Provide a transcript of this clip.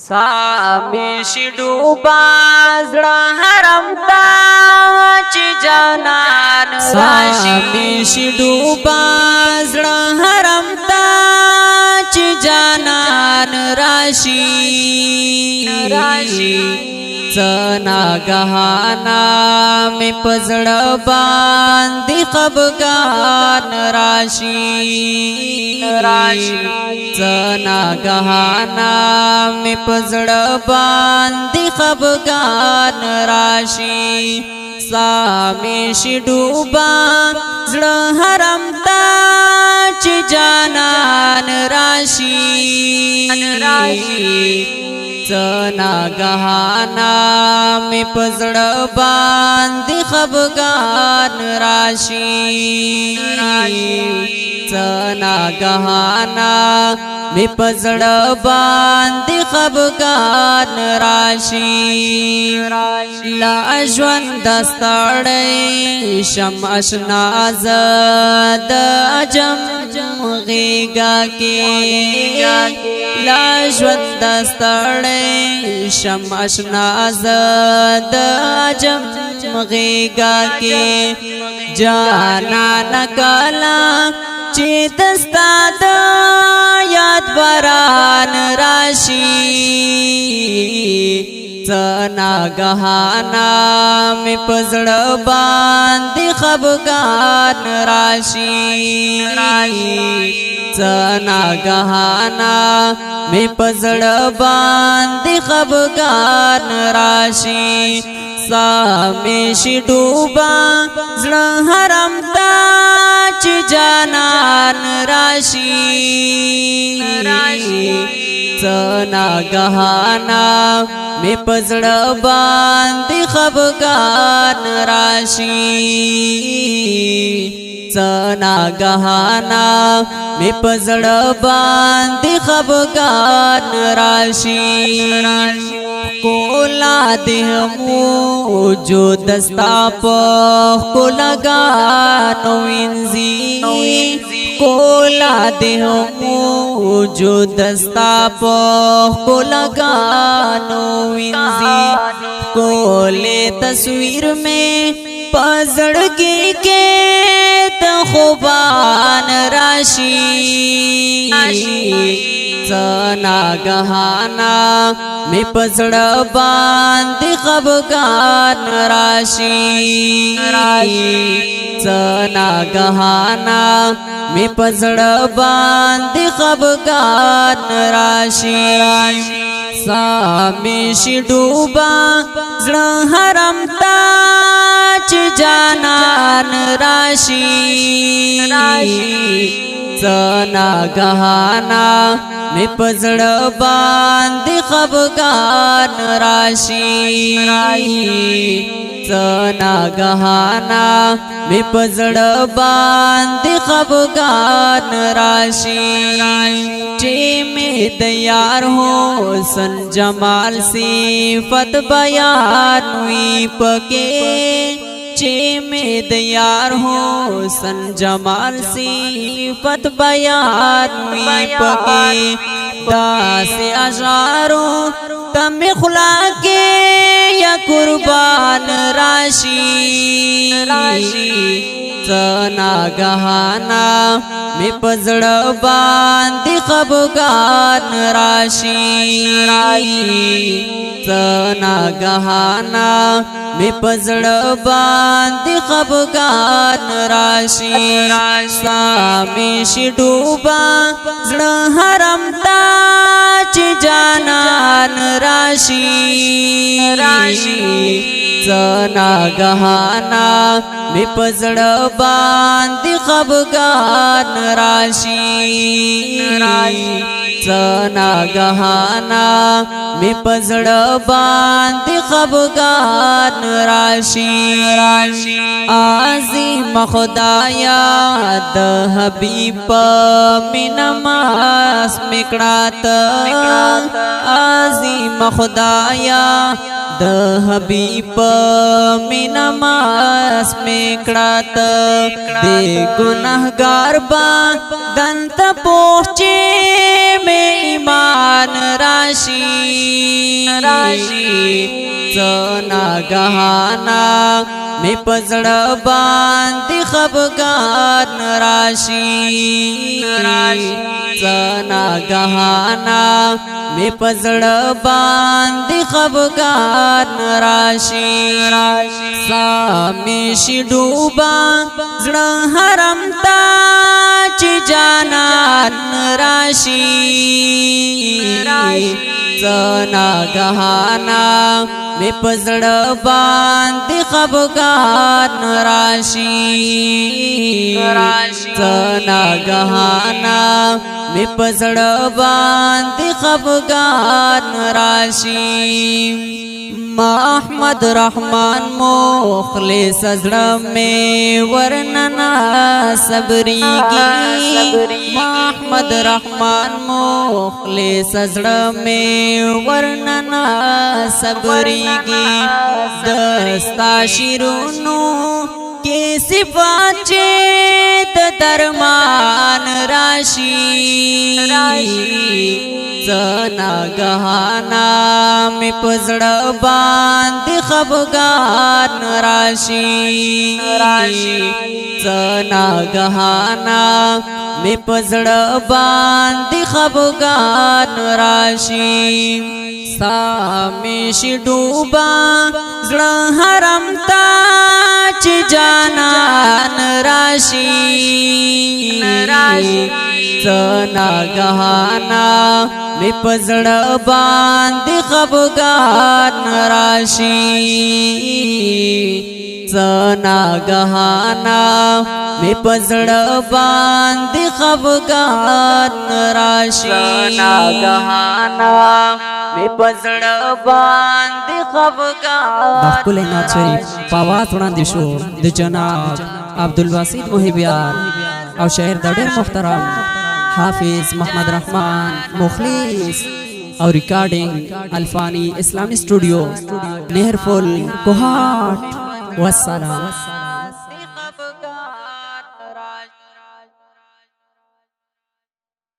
سامیشی ډوبا زړه حرم ته چې جانان راشي سامیشی ډوبا زړه حرم ته چې جانان راشي څنا غهانا می پزړه باندې خبګان راشي څنا غهانا می پزړه باندې خبګان راشي سامیشی ډوبا زړه حرم ته چې جانان راشي څنا غهانا می پزړه باندې خبګان راشي څنا غهانا می پزړه باندې خبګان راشي لا ژوند دستړې شم آشنا زاد اجم غیګا کې لا ژوند دستړې شم آشنا زاد اجم غیګا کې جانا نکلا چې دستا د یاد باران راشي څنا غهانا می پزړه باندې خبګان راشي څنا غهانا می پزړه باندې خبګان راشي سامیشی ډوبا زړه حرم ته چې جانان راشي څنا غهانا می پزړه باندې خبګان راشي څنا غهانا می پزړه باندې خبګان راشي کولا دهمو جو دستا په لگانو وینځي کولا دهمو جو دستا په لگانو وینځي کولے تصویر میں پزړګي کې ته خوبان راشي څنا غهانا می پزړه باندې خبګان راشي څنا غهانا می پزړه باندې خبګان راشي سامیشی ډوبا زړه حرم ته چې جانان راشي څنا غهانا می پزړه باندې خبګان راشي څنا غهانا می پزړه باندې خبګان راشي چې می د یار حسن جمال صفت بیان وی پکې چې می د یار حسن جمال صفت بیان وی پکې داسې اشعارو تم خلا کې یا قربان راشي څنا غهانا می پزړه باندې خبګان راشي څنا غهانا می پزړه باندې خبګان راشي سامیشی ډوبا زړه حرم ته چې جانان راشي څنا غهانا می پزړه باندې خبګان راشي څنا غهانا می پزړه باندې خبګان راشي عظیم خدایا د حبیب مینماس میکړات عظیم زما خدایا د حبیب مینا ماس میکړات د ګناهګار با دنت پوچې می ایمان راشي زنا گہانا می پزړ باندې خفګان راشي زنا گہانا می پزړ باندې خفګان راشي سامي شي ډوبا زړه حرم تا چې جانان راشي زنا گہانا می پزړ باندې خفګان راشي زنا گہانا می پزړ باندې خفګان راشي ما احمد رحمان مخلص زړه می ورننا صبرېږي ما احمد رحمان مخلص زړه می ورننا صبرېږي دستا شیرونو کې صفات چې د درمان راشي زنا گہانا می پزړ باندې خفګان راشي زنا گہانا می پزړ باندې خفګان راشي سامي شي ډوبا زړه حرم تا چې جانان راشي زنا گہانا می پزړ باندې خفګان راشي زنا گہانا می پزړ باندې خفګان راشي زنا گہانا می پزړ باندې خفګان خپل نعت شریف پاواز وړاندې شو د جناب عبدالباسط محبیار او شاعر د ډېر محترم حافظ محمد رحمان مخلص او ریکارډینګ الفانی اسلامی سټوډیو نهرفل کوهاټ والسلام